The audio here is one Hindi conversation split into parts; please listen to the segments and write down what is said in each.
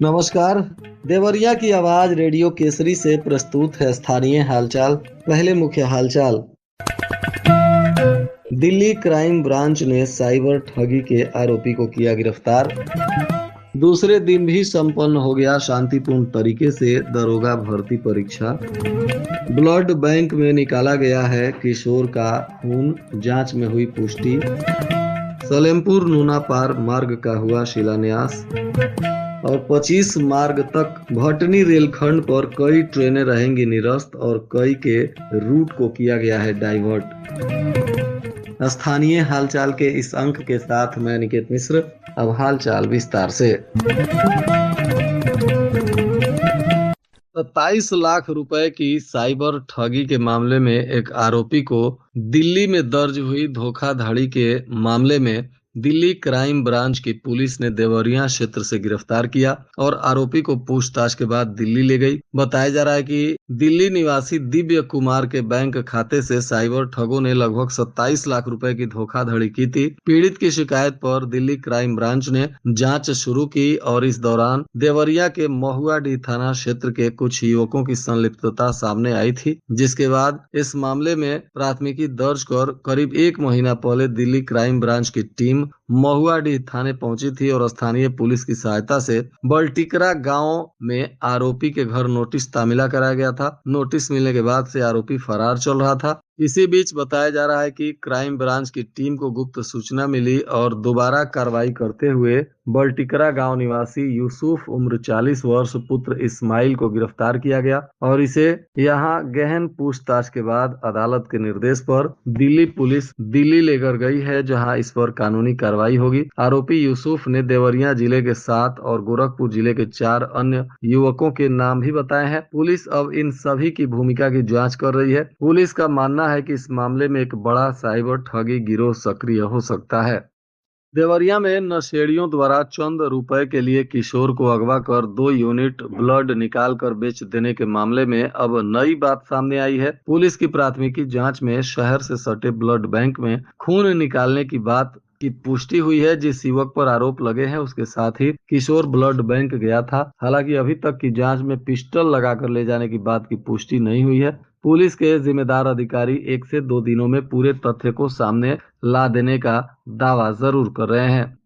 नमस्कार। देवरिया की आवाज रेडियो केसरी से प्रस्तुत है स्थानीय हालचाल। पहले मुख्य हालचाल। दिल्ली क्राइम ब्रांच ने साइबर ठगी के आरोपी को किया गिरफ्तार। दूसरे दिन भी संपन्न हो गया शांतिपूर्ण तरीके से दरोगा भर्ती परीक्षा। ब्लड बैंक में निकाला गया है किशोर का खून, जांच में हुई पुष्टि। सलेमपुर नूना पार मार्ग का हुआ शिलान्यास। और 25 मार्ग तक भटनी रेलखंड पर कई ट्रेनें रहेंगी निरस्त और कई के रूट को किया गया है डाइवर्ट। स्थानीय हालचाल के इस अंक के साथ मैं निकेत मिश्र। अब हालचाल विस्तार से। 27 लाख रुपए की साइबर ठगी के मामले में एक आरोपी को दिल्ली में दर्ज हुई धोखाधड़ी के मामले में दिल्ली क्राइम ब्रांच की पुलिस ने देवरिया क्षेत्र से गिरफ्तार किया और आरोपी को पूछताछ के बाद दिल्ली ले गई। बताया जा रहा है कि दिल्ली निवासी दिव्य कुमार के बैंक खाते से साइबर ठगों ने लगभग 27 लाख रुपए की धोखाधड़ी की थी। पीड़ित की शिकायत पर दिल्ली क्राइम ब्रांच ने जांच शुरू की और इस दौरान देवरिया के महुआडीह थाना क्षेत्र के कुछ युवकों की संलिप्तता सामने आई थी, जिसके बाद इस मामले में प्राथमिकी दर्ज कर करीब 1 महीना पहले दिल्ली क्राइम ब्रांच की टीम महुआडीह थाने पहुंची थी और स्थानीय पुलिस की सहायता से बल्टिकरा गांव में आरोपी के घर नोटिस तामीला कराया गया था। नोटिस मिलने के बाद से आरोपी फरार चल रहा था। इसी बीच बताया जा रहा है कि क्राइम ब्रांच की टीम को गुप्त सूचना मिली और दोबारा कार्रवाई करते हुए बल्टिकरा गांव निवासी यूसुफ उम्र 40 वर्ष पुत्र इस्माइल को गिरफ्तार किया गया और इसे यहां गहन पूछताछ के बाद अदालत के निर्देश पर दिल्ली पुलिस दिल्ली लेकर गई है, जहां इस पर कानूनी कार्रवाई होगी। आरोपी यूसुफ ने देवरिया जिले के 7 और गोरखपुर जिले के 4 अन्य युवकों के नाम भी बताए हैं। पुलिस अब इन सभी की भूमिका की जांच कर रही है। पुलिस का मानना है कि इस मामले में एक बड़ा साइबर ठगी गिरोह सक्रिय हो सकता है। देवरिया में नशेड़ियों द्वारा चंद रुपए के लिए किशोर को अगवा कर 2 यूनिट ब्लड निकाल कर बेच देने के मामले में अब नई बात सामने आई है। पुलिस की प्राथमिकी जांच में शहर से सटे ब्लड बैंक में खून निकालने की बात की पुष्टि हुई है। जिस युवक पर आरोप लगे हैं उसके साथ ही किशोर ब्लड बैंक गया था। हालांकि अभी तक की जांच में पिस्टल लगाकर ले जाने की बात की पुष्टि नहीं हुई है। पुलिस के जिम्मेदार अधिकारी 1 से 2 दिनों में पूरे तथ्य को सामने ला देने का दावा जरूर कर रहे हैं।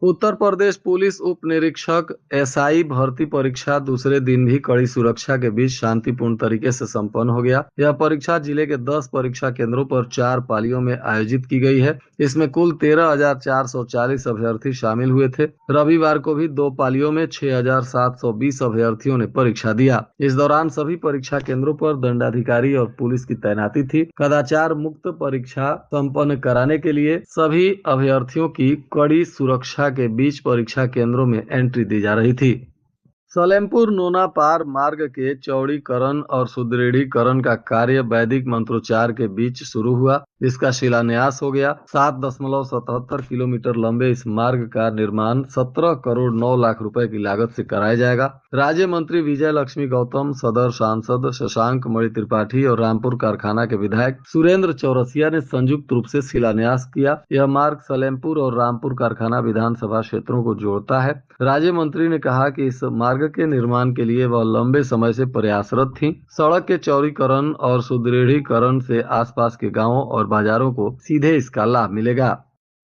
उत्तर प्रदेश पुलिस उप निरीक्षक एसआई भर्ती परीक्षा दूसरे दिन भी कड़ी सुरक्षा के बीच शांतिपूर्ण तरीके से संपन्न हो गया। यह परीक्षा जिले के 10 परीक्षा केंद्रों पर 4 पालियों में आयोजित की गई है। इसमें कुल 13,440 अभ्यर्थी शामिल हुए थे। रविवार को भी 2 पालियों में 6,720 अभ्यर्थियों ने परीक्षा दिया। इस दौरान सभी परीक्षा केंद्रों पर दंडाधिकारी और पुलिस की तैनाती थी। कदाचार मुक्त परीक्षा संपन्न कराने के लिए सभी अभ्यर्थियों की कड़ी सुरक्षा के बीच परीक्षा केंद्रों में एंट्री दी जा रही थी। सलेमपुर नोना पार मार्ग के चौड़ीकरण और सुदृढ़ीकरण का कार्य वैदिक मंत्रोच्चार के बीच शुरू हुआ। इसका शिलान्यास हो गया। 7.77 किलोमीटर लंबे इस मार्ग का निर्माण 17 करोड़ 9 लाख रुपए की लागत से कराया जाएगा। राज्य मंत्री विजय लक्ष्मी गौतम, सदर सांसद शशांक मणि त्रिपाठी और रामपुर कारखाना के विधायक सुरेंद्र चौरसिया ने संयुक्त रूप से शिलान्यास किया। यह मार्ग सलेमपुर और रामपुर कारखाना विधानसभा क्षेत्रों को जोड़ता है। राज्य मंत्री ने कहा कि इस मार्ग के निर्माण के लिए वह लंबे समय से प्रयासरत थी। सड़क के चौड़ीकरण और सुदृढ़ीकरण से आसपास के गांवों और बाजारों को सीधे इसका लाभ मिलेगा।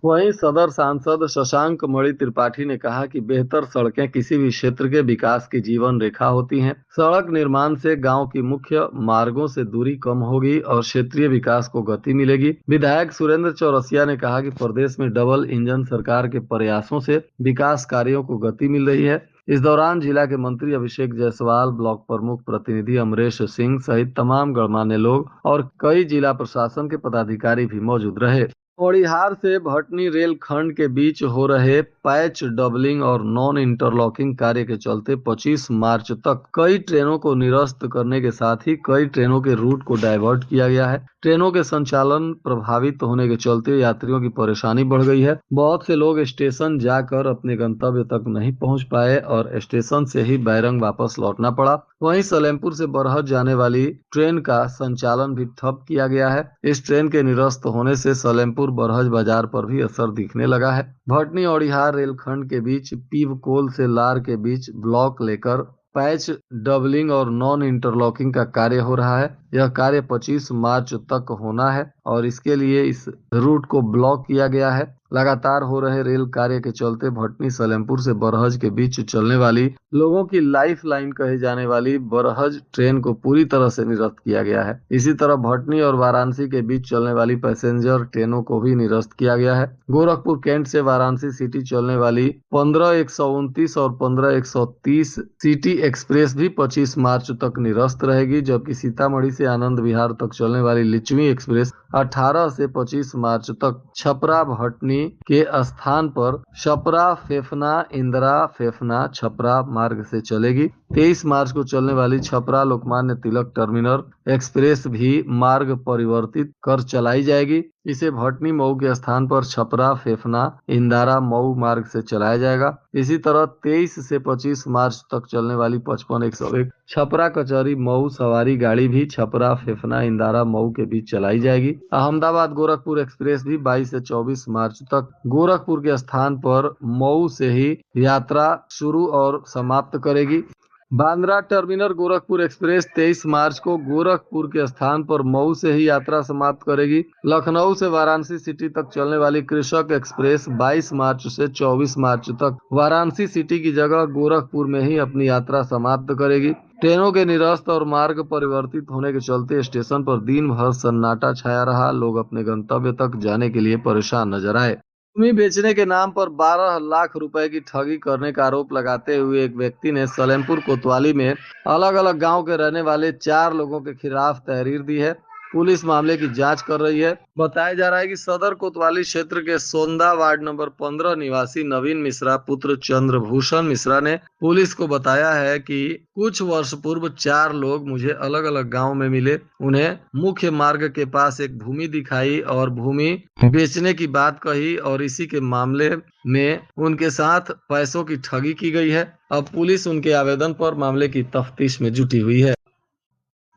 वहीं सदर सांसद शशांक मणि त्रिपाठी ने कहा कि बेहतर सड़कें किसी भी क्षेत्र के विकास की जीवन रेखा होती हैं। सड़क निर्माण से गांव की मुख्य मार्गों से दूरी कम होगी और क्षेत्रीय विकास को गति मिलेगी। विधायक सुरेंद्र चौरसिया ने कहा कि प्रदेश में डबल इंजन सरकार के प्रयासों से विकास कार्यों को गति मिल रही है। इस दौरान जिला के मंत्री अभिषेक जायसवाल, ब्लॉक प्रमुख प्रतिनिधि अमरेश सिंह सहित तमाम गणमान्य लोग और कई जिला प्रशासन के पदाधिकारी भी मौजूद रहे। ओड़िहार से भटनी रेल खंड के बीच हो रहे पैच डबलिंग और नॉन इंटरलॉकिंग कार्य के चलते 25 मार्च तक कई ट्रेनों को निरस्त करने के साथ ही कई ट्रेनों के रूट को डाइवर्ट किया गया है। ट्रेनों के संचालन प्रभावित होने के चलते यात्रियों की परेशानी बढ़ गई है। बहुत से लोग स्टेशन जाकर अपने गंतव्य तक नहीं पहुंच पाए और स्टेशन से ही बैरंग वापस लौटना पड़ा। वहीं सलेमपुर से बरहत जाने वाली ट्रेन का संचालन भी ठप किया गया है। इस ट्रेन के निरस्त होने से सलेमपुर सलेमपुर बरहज बाजार पर भी असर दिखने लगा है। भटनी औड़िहार रेलखंड के बीच पीवकोल से लार के बीच ब्लॉक लेकर पैच डबलिंग और नॉन इंटरलॉकिंग का कार्य हो रहा है। यह कार्य 25 मार्च तक होना है और इसके लिए इस रूट को ब्लॉक किया गया है। लगातार हो रहे रेल कार्य के चलते भटनी सलेमपुर से बरहज के बीच चलने वाली लोगों की लाइफ लाइन कही जाने वाली बरहज ट्रेन को पूरी तरह से निरस्त किया गया है। इसी तरह भटनी और वाराणसी के बीच चलने वाली पैसेंजर ट्रेनों को भी निरस्त किया गया है। गोरखपुर कैंट से वाराणसी सिटी चलने वाली 15-129 और 15-130 सिटी एक्सप्रेस भी 25 मार्च तक निरस्त रहेगी, जबकि सीतामढ़ी से आनंद विहार तक चलने वाली लिच्छवी एक्सप्रेस 18 से 25 मार्च तक छपरा भटनी के स्थान पर छपरा फेफना इंदिरा फेफना छपरा मार्ग से चलेगी। 23 मार्च को चलने वाली छपरा लोकमान्य तिलक टर्मिनल एक्सप्रेस भी मार्ग परिवर्तित कर चलाई जाएगी। इसे भटनी मऊ के स्थान पर छपरा फेफना इंदारा मऊ मार्ग से चलाया जाएगा। इसी तरह 23 से 25 मार्च तक चलने वाली 55-101 छपरा कचहरी मऊ सवारी गाड़ी भी छपरा फेफना इंदारा मऊ के बीच चलाई जाएगी। अहमदाबाद गोरखपुर एक्सप्रेस भी 22 से 24 मार्च तक गोरखपुर के स्थान पर मऊ से ही यात्रा शुरू और समाप्त करेगी। बांद्रा टर्मिनल गोरखपुर एक्सप्रेस 23 मार्च को गोरखपुर के स्थान पर मऊ से ही यात्रा समाप्त करेगी। लखनऊ से वाराणसी सिटी तक चलने वाली कृषक एक्सप्रेस 22 मार्च से 24 मार्च तक वाराणसी सिटी की जगह गोरखपुर में ही अपनी यात्रा समाप्त करेगी। ट्रेनों के निरस्त और मार्ग परिवर्तित होने के चलते स्टेशन पर दिन भर सन्नाटा छाया रहा। लोग अपने गंतव्य तक जाने के लिए परेशान नजर आए। भूमि बेचने के नाम पर 12 लाख रुपए की ठगी करने का आरोप लगाते हुए एक व्यक्ति ने सलेमपुर कोतवाली में अलग अलग गांव के रहने वाले 4 लोगों के खिलाफ तहरीर दी है। पुलिस मामले की जांच कर रही है। बताया जा रहा है कि सदर कोतवाली क्षेत्र के सोंदा वार्ड नंबर 15 निवासी नवीन मिश्रा पुत्र चंद्रभूषण मिश्रा ने पुलिस को बताया है कि कुछ वर्ष पूर्व 4 लोग मुझे अलग अलग गांव में मिले। उन्हें मुख्य मार्ग के पास एक भूमि दिखाई और भूमि बेचने की बात कही और इसी के मामले में उनके साथ पैसों की ठगी की गई है। अब पुलिस उनके आवेदन पर मामले की तफ्तीश में जुटी हुई है।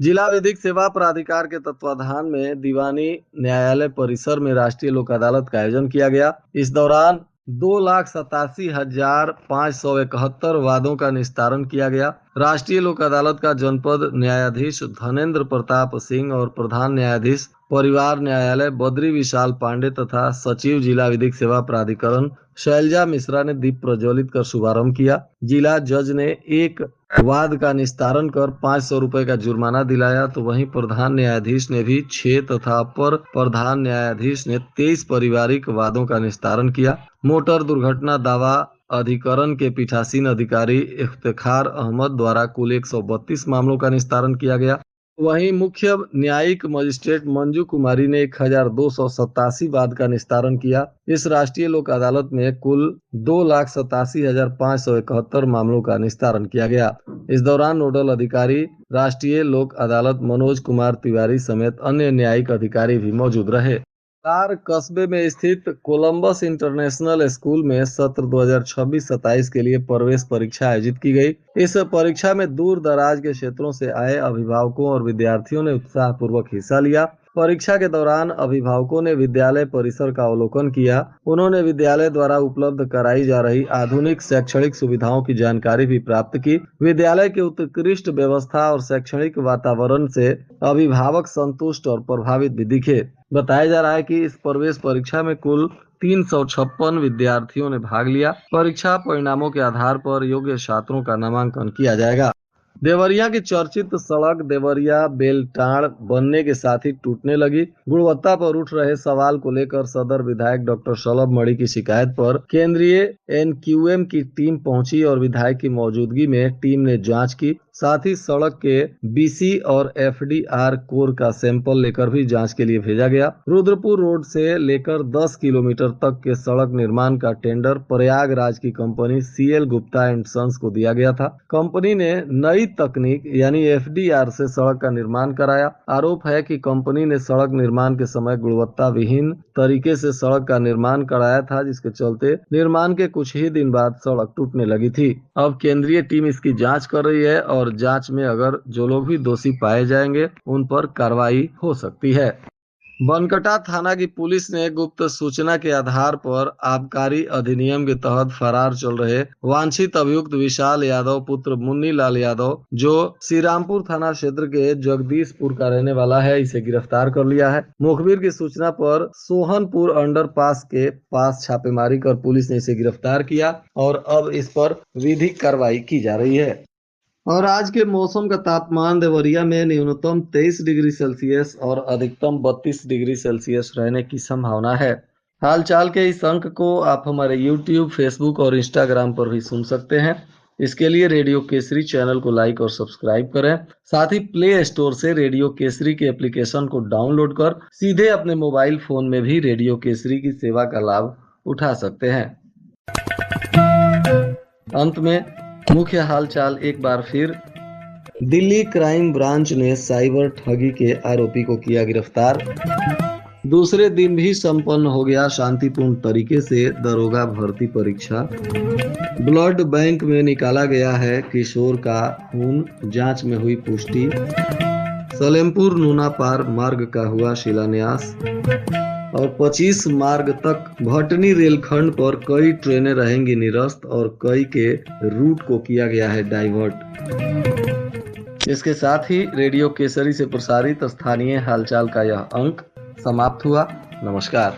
जिला विधिक सेवा प्राधिकार के तत्वाधान में दीवानी न्यायालय परिसर में राष्ट्रीय लोक अदालत का आयोजन किया गया। इस दौरान 2,87,571 वादों का निस्तारण किया गया। राष्ट्रीय लोक अदालत का जनपद न्यायाधीश धनेन्द्र प्रताप सिंह और प्रधान न्यायाधीश परिवार न्यायालय बद्री विशाल पांडे तथा सचिव जिला विधिक सेवा प्राधिकरण शैलजा मिश्रा ने दीप प्रज्वलित कर शुभारंभ किया। जिला जज ने एक वाद का निस्तारण कर 500 रुपए का जुर्माना दिलाया, तो वहीं प्रधान न्यायाधीश ने भी 6 तथा अपर प्रधान न्यायाधीश ने 23 पारिवारिक वादों का निस्तारण किया। मोटर दुर्घटना दावा अधिकरण के पीठासीन अधिकारी इफ्तिखार अहमद द्वारा कुल 132 मामलों का निस्तारण किया गया। वहीं मुख्य न्यायिक मजिस्ट्रेट मंजू कुमारी ने 1287 वाद का निस्तारण किया। इस राष्ट्रीय लोक अदालत में कुल 2,87,571 मामलों का निस्तारण किया गया। इस दौरान नोडल अधिकारी राष्ट्रीय लोक अदालत मनोज कुमार तिवारी समेत अन्य न्यायिक अधिकारी भी मौजूद रहे। लार कस्बे में स्थित कोलंबस इंटरनेशनल स्कूल में सत्र 2026-27 के लिए प्रवेश परीक्षा आयोजित की गई। इस परीक्षा में दूर दराज के क्षेत्रों से आए अभिभावकों और विद्यार्थियों ने उत्साहपूर्वक हिस्सा लिया। परीक्षा के दौरान अभिभावकों ने विद्यालय परिसर का अवलोकन किया। उन्होंने विद्यालय द्वारा उपलब्ध कराई जा रही आधुनिक शैक्षणिक सुविधाओं की जानकारी भी प्राप्त की। विद्यालय की उत्कृष्ट व्यवस्था और शैक्षणिक वातावरण से अभिभावक संतुष्ट और प्रभावित भी दिखे। बताया जा रहा है कि इस प्रवेश परीक्षा में कुल 356 विद्यार्थियों ने भाग लिया। परीक्षा परिणामों के आधार पर योग्य छात्रों का नामांकन किया जाएगा। देवरिया की चर्चित सड़क देवरिया बेलटाड़ बनने के साथ ही टूटने लगी। गुणवत्ता पर उठ रहे सवाल को लेकर सदर विधायक डॉक्टर शलभ मणि की शिकायत पर केंद्रीय एनक्यूएम की टीम पहुंची और विधायक की मौजूदगी में टीम ने जांच की। साथ ही सड़क के बीसी और एफडीआर कोर का सैंपल लेकर भी जांच के लिए भेजा गया। रुद्रपुर रोड से लेकर 10 किलोमीटर तक के सड़क निर्माण का टेंडर प्रयागराज की company CL Gupta and sons को दिया गया था। कंपनी ने नई तकनीक यानी एफडीआर से सड़क का निर्माण कराया। आरोप है कि कंपनी ने सड़क निर्माण के समय गुणवत्ता विहीन तरीके से सड़क का निर्माण कराया था, जिसके चलते निर्माण के कुछ ही दिन बाद सड़क टूटने लगी थी। अब केंद्रीय टीम इसकी जांच कर रही है और जांच में अगर जो लोग भी दोषी पाए जाएंगे उन पर कार्रवाई हो सकती है। बनकटा थाना की पुलिस ने गुप्त सूचना के आधार पर आबकारी अधिनियम के तहत फरार चल रहे वांछित अभियुक्त विशाल यादव पुत्र मुन्नी लाल यादव, जो श्रीरामपुर थाना क्षेत्र के जगदीशपुर का रहने वाला है, इसे गिरफ्तार कर लिया है। मुखबिर की सूचना पर सोहनपुर अंडरपास के पास छापेमारी कर पुलिस ने इसे गिरफ्तार किया और अब इस पर विधिक कार्रवाई की जा रही है। और आज के मौसम का तापमान देवरिया में न्यूनतम 23 डिग्री सेल्सियस और अधिकतम 32 डिग्री सेल्सियस रहने की संभावना है। हाल चाल के इस अंक को आप हमारे YouTube, Facebook और Instagram पर भी सुन सकते हैं। इसके लिए रेडियो केसरी चैनल को लाइक और सब्सक्राइब करें। साथ ही प्ले स्टोर से रेडियो केसरी के एप्लीकेशन को डाउनलोड कर सीधे अपने मोबाइल फोन में भी रेडियो केसरी की सेवा का लाभ उठा सकते हैं। अंत में मुख्य हालचाल एक बार फिर। दिल्ली क्राइम ब्रांच ने साइबर ठगी के आरोपी को किया गिरफ्तार। दूसरे दिन भी संपन्न हो गया शांतिपूर्ण तरीके से दरोगा भर्ती परीक्षा। ब्लड बैंक में निकाला गया है किशोर का खून, जांच में हुई पुष्टि। सलेमपुर नूना पार मार्ग का हुआ शिलान्यास। और 25 मार्ग तक भटनी रेलखंड पर कई ट्रेनें रहेंगी निरस्त और कई के रूट को किया गया है डाइवर्ट। इसके साथ ही रेडियो केसरी से प्रसारित स्थानीय हालचाल का यह अंक समाप्त हुआ। नमस्कार।